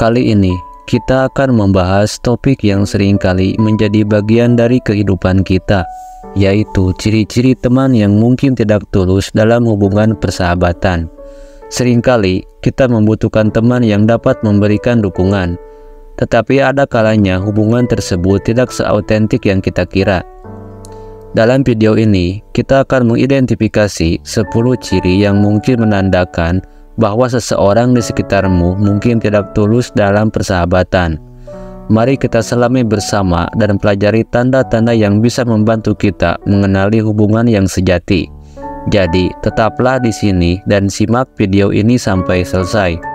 Kali ini kita akan membahas topik yang seringkali menjadi bagian dari kehidupan kita, yaitu ciri-ciri teman yang mungkin tidak tulus dalam hubungan persahabatan. Seringkali kita membutuhkan teman yang dapat memberikan dukungan, tetapi ada kalanya hubungan tersebut tidak seautentik yang kita kira. Dalam video ini, kita akan mengidentifikasi 10 ciri yang mungkin menandakan bahwa seseorang di sekitarmu mungkin tidak tulus dalam persahabatan. Mari kita selami bersama dan pelajari tanda-tanda yang bisa membantu kita mengenali hubungan yang sejati. Jadi, tetaplah di sini dan simak video ini sampai selesai.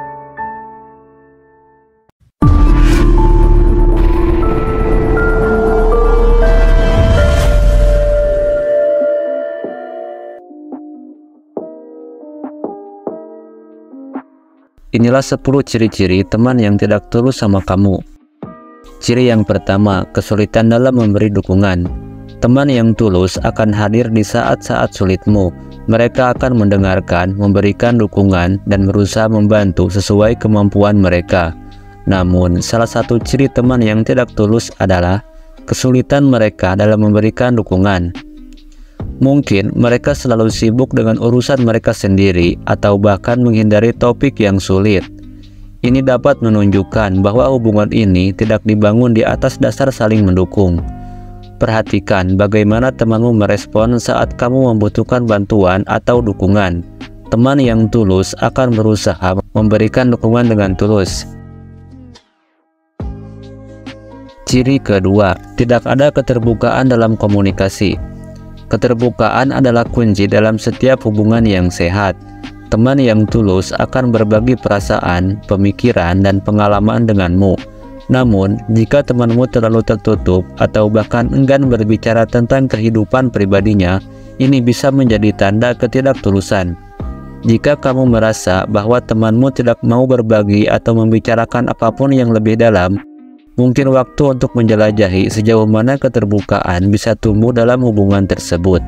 Inilah 10 ciri-ciri teman yang tidak tulus sama kamu. Ciri yang pertama, kesulitan dalam memberi dukungan. Teman yang tulus akan hadir di saat-saat sulitmu. Mereka akan mendengarkan, memberikan dukungan, dan berusaha membantu sesuai kemampuan mereka. Namun, salah satu ciri teman yang tidak tulus adalah kesulitan mereka dalam memberikan dukungan. Mungkin mereka selalu sibuk dengan urusan mereka sendiri atau bahkan menghindari topik yang sulit. Ini dapat menunjukkan bahwa hubungan ini tidak dibangun di atas dasar saling mendukung. Perhatikan bagaimana temanmu merespon saat kamu membutuhkan bantuan atau dukungan. Teman yang tulus akan berusaha memberikan dukungan dengan tulus. Ciri kedua, tidak ada keterbukaan dalam komunikasi. Keterbukaan adalah kunci dalam setiap hubungan yang sehat. Teman yang tulus akan berbagi perasaan, pemikiran, dan pengalaman denganmu. Namun, jika temanmu terlalu tertutup atau bahkan enggan berbicara tentang kehidupan pribadinya, ini bisa menjadi tanda ketidaktulusan. Jika kamu merasa bahwa temanmu tidak mau berbagi atau membicarakan apapun yang lebih dalam, mungkin waktu untuk menjelajahi sejauh mana keterbukaan bisa tumbuh dalam hubungan tersebut.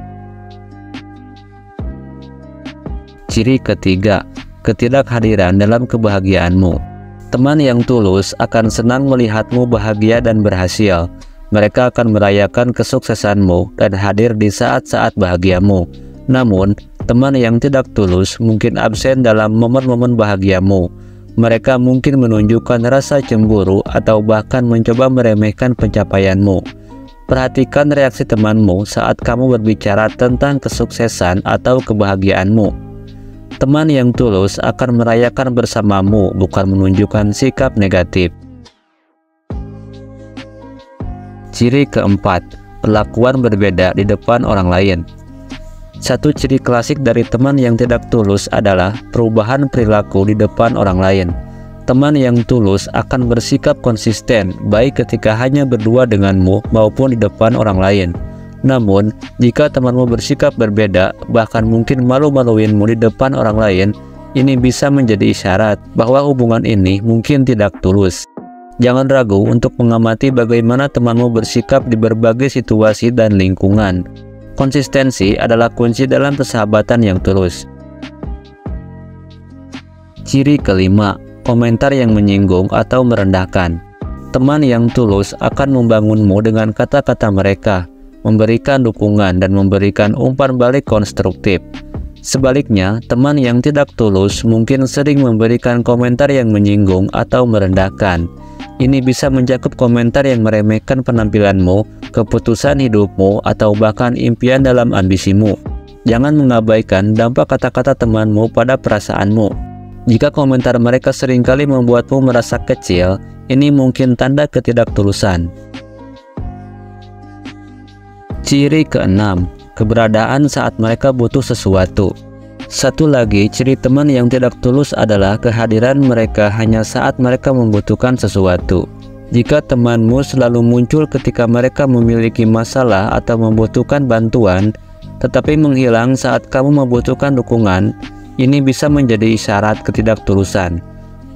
Ciri ketiga, ketidakhadiran dalam kebahagiaanmu. Teman yang tulus akan senang melihatmu bahagia dan berhasil. Mereka akan merayakan kesuksesanmu dan hadir di saat-saat bahagiamu. Namun, teman yang tidak tulus mungkin absen dalam momen-momen bahagiamu. Mereka mungkin menunjukkan rasa cemburu atau bahkan mencoba meremehkan pencapaianmu. Perhatikan reaksi temanmu saat kamu berbicara tentang kesuksesan atau kebahagiaanmu. Teman yang tulus akan merayakan bersamamu, bukan menunjukkan sikap negatif. Ciri keempat, perlakuan berbeda di depan orang lain. Satu ciri klasik dari teman yang tidak tulus adalah perubahan perilaku di depan orang lain. Teman yang tulus akan bersikap konsisten, baik ketika hanya berdua denganmu maupun di depan orang lain. Namun, jika temanmu bersikap berbeda, bahkan mungkin malu-maluinmu di depan orang lain, ini bisa menjadi isyarat bahwa hubungan ini mungkin tidak tulus. Jangan ragu untuk mengamati bagaimana temanmu bersikap di berbagai situasi dan lingkungan. Konsistensi adalah kunci dalam persahabatan yang tulus. Ciri kelima, komentar yang menyinggung atau merendahkan. Teman yang tulus akan membangunmu dengan kata-kata mereka, memberikan dukungan dan memberikan umpan balik konstruktif. Sebaliknya, teman yang tidak tulus mungkin sering memberikan komentar yang menyinggung atau merendahkan. Ini bisa mencakup komentar yang meremehkan penampilanmu, keputusan hidupmu, atau bahkan impian dalam ambisimu. Jangan mengabaikan dampak kata-kata temanmu pada perasaanmu. Jika komentar mereka seringkali membuatmu merasa kecil, ini mungkin tanda ketidaktulusan. Ciri keenam, keberadaan saat mereka butuh sesuatu. Satu lagi ciri teman yang tidak tulus adalah kehadiran mereka hanya saat mereka membutuhkan sesuatu. Jika temanmu selalu muncul ketika mereka memiliki masalah atau membutuhkan bantuan, tetapi menghilang saat kamu membutuhkan dukungan, ini bisa menjadi isyarat ketidaktulusan.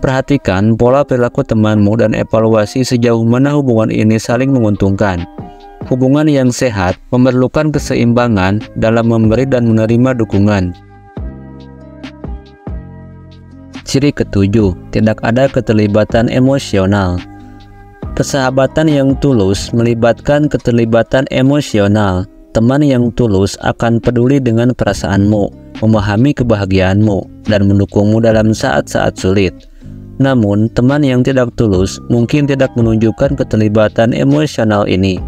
Perhatikan pola perilaku temanmu dan evaluasi sejauh mana hubungan ini saling menguntungkan. Hubungan yang sehat memerlukan keseimbangan dalam memberi dan menerima dukungan. Ciri ketujuh, tidak ada keterlibatan emosional. Persahabatan yang tulus melibatkan keterlibatan emosional. Teman yang tulus akan peduli dengan perasaanmu, memahami kebahagiaanmu, dan mendukungmu dalam saat-saat sulit. Namun, teman yang tidak tulus mungkin tidak menunjukkan keterlibatan emosional ini.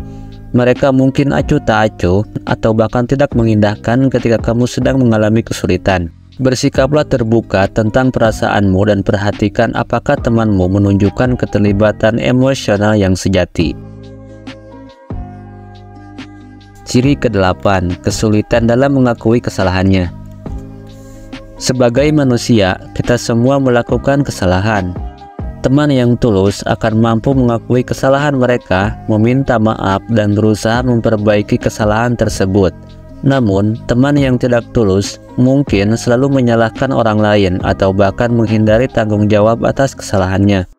Mereka mungkin acuh tak acuh atau bahkan tidak mengindahkan ketika kamu sedang mengalami kesulitan. Bersikaplah terbuka tentang perasaanmu dan perhatikan apakah temanmu menunjukkan keterlibatan emosional yang sejati. Ciri ke-8, kesulitan dalam mengakui kesalahannya. Sebagai manusia, kita semua melakukan kesalahan. Teman yang tulus akan mampu mengakui kesalahan mereka, meminta maaf, dan berusaha memperbaiki kesalahan tersebut. Namun, teman yang tidak tulus mungkin selalu menyalahkan orang lain atau bahkan menghindari tanggung jawab atas kesalahannya.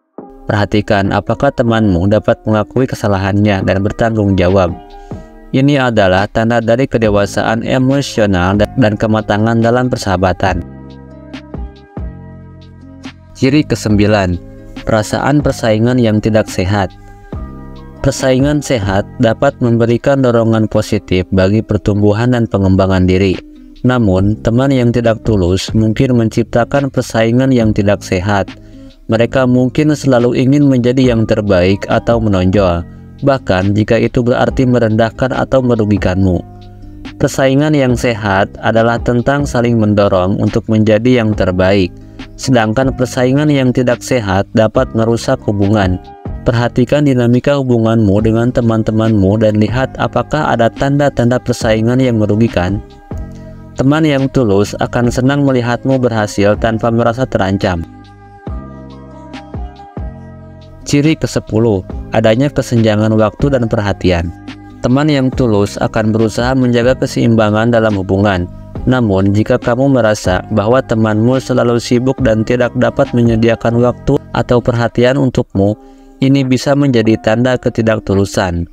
Perhatikan apakah temanmu dapat mengakui kesalahannya dan bertanggung jawab. Ini adalah tanda dari kedewasaan emosional dan kematangan dalam persahabatan. Ciri ke-9, perasaan persaingan yang tidak sehat. Persaingan sehat dapat memberikan dorongan positif bagi pertumbuhan dan pengembangan diri. Namun, teman yang tidak tulus mungkin menciptakan persaingan yang tidak sehat. Mereka mungkin selalu ingin menjadi yang terbaik atau menonjol, bahkan jika itu berarti merendahkan atau merugikanmu. Persaingan yang sehat adalah tentang saling mendorong untuk menjadi yang terbaik, sedangkan persaingan yang tidak sehat dapat merusak hubungan. Perhatikan dinamika hubunganmu dengan teman-temanmu dan lihat apakah ada tanda-tanda persaingan yang merugikan. Teman yang tulus akan senang melihatmu berhasil tanpa merasa terancam. Ciri ke-10, adanya kesenjangan waktu dan perhatian. Teman yang tulus akan berusaha menjaga keseimbangan dalam hubungan. Namun, jika kamu merasa bahwa temanmu selalu sibuk dan tidak dapat menyediakan waktu atau perhatian untukmu, ini bisa menjadi tanda ketidaktulusan.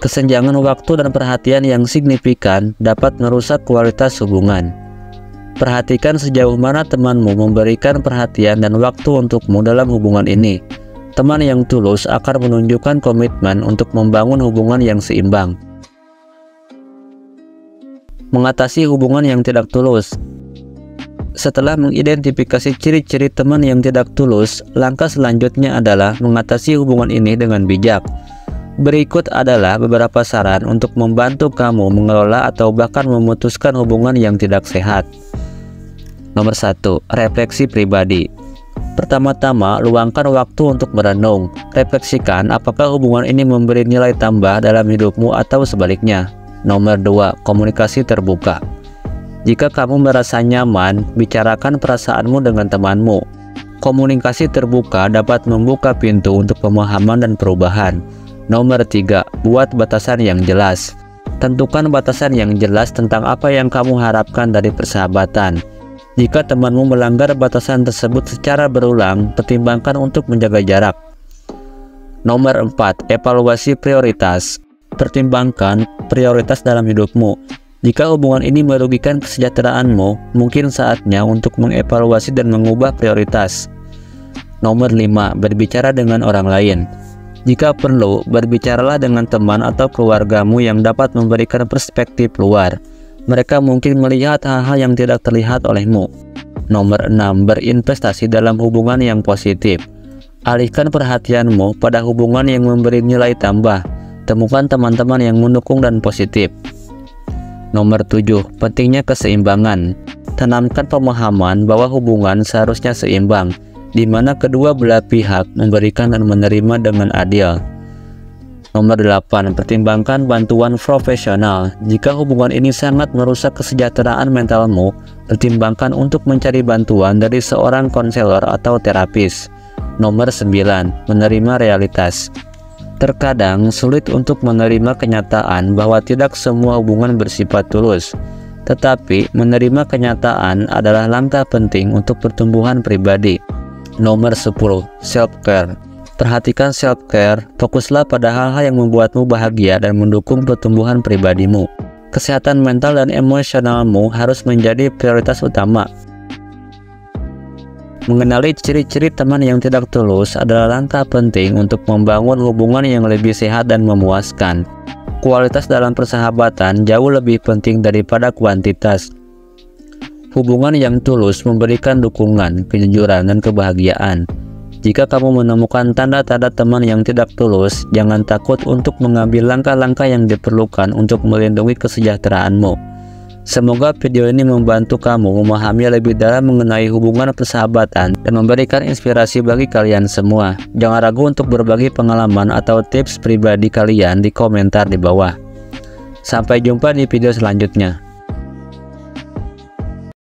Kesenjangan waktu dan perhatian yang signifikan dapat merusak kualitas hubungan. Perhatikan sejauh mana temanmu memberikan perhatian dan waktu untukmu dalam hubungan ini. Teman yang tulus akan menunjukkan komitmen untuk membangun hubungan yang seimbang. Mengatasi hubungan yang tidak tulus. Setelah mengidentifikasi ciri-ciri teman yang tidak tulus, langkah selanjutnya adalah mengatasi hubungan ini dengan bijak. Berikut adalah beberapa saran untuk membantu kamu mengelola atau bahkan memutuskan hubungan yang tidak sehat. Nomor 1. Refleksi pribadi. Pertama-tama, luangkan waktu untuk merenung. Refleksikan apakah hubungan ini memberi nilai tambah dalam hidupmu atau sebaliknya. Nomor 2. Komunikasi terbuka. Jika kamu merasa nyaman, bicarakan perasaanmu dengan temanmu. Komunikasi terbuka dapat membuka pintu untuk pemahaman dan perubahan. Nomor 3. Buat batasan yang jelas. Tentukan batasan yang jelas tentang apa yang kamu harapkan dari persahabatan. Jika temanmu melanggar batasan tersebut secara berulang, pertimbangkan untuk menjaga jarak. Nomor 4. Evaluasi prioritas. Pertimbangkan prioritas dalam hidupmu. Jika hubungan ini merugikan kesejahteraanmu, mungkin saatnya untuk mengevaluasi dan mengubah prioritas. Nomor 5. Berbicara dengan orang lain. Jika perlu, berbicaralah dengan teman atau keluargamu yang dapat memberikan perspektif luar. Mereka mungkin melihat hal-hal yang tidak terlihat olehmu. Nomor 6. Berinvestasi dalam hubungan yang positif. Alihkan perhatianmu pada hubungan yang memberi nilai tambah. Temukan teman-teman yang mendukung dan positif. Nomor 7. Pentingnya keseimbangan. Tanamkan pemahaman bahwa hubungan seharusnya seimbang, di mana kedua belah pihak memberikan dan menerima dengan adil. Nomor 8. Pertimbangkan bantuan profesional. Jika hubungan ini sangat merusak kesejahteraan mentalmu, pertimbangkan untuk mencari bantuan dari seorang konselor atau terapis. Nomor 9. Menerima realitas. Terkadang sulit untuk menerima kenyataan bahwa tidak semua hubungan bersifat tulus. Tetapi menerima kenyataan adalah langkah penting untuk pertumbuhan pribadi. Nomor 10. Self-care. Perhatikan self-care, fokuslah pada hal-hal yang membuatmu bahagia dan mendukung pertumbuhan pribadimu. Kesehatan mental dan emosionalmu harus menjadi prioritas utama. Mengenali ciri-ciri teman yang tidak tulus adalah langkah penting untuk membangun hubungan yang lebih sehat dan memuaskan. Kualitas dalam persahabatan jauh lebih penting daripada kuantitas. Hubungan yang tulus memberikan dukungan, kejujuran, dan kebahagiaan. Jika kamu menemukan tanda-tanda teman yang tidak tulus, jangan takut untuk mengambil langkah-langkah yang diperlukan untuk melindungi kesejahteraanmu. Semoga video ini membantu kamu memahami lebih dalam mengenai hubungan persahabatan dan memberikan inspirasi bagi kalian semua. Jangan ragu untuk berbagi pengalaman atau tips pribadi kalian di komentar di bawah. Sampai jumpa di video selanjutnya.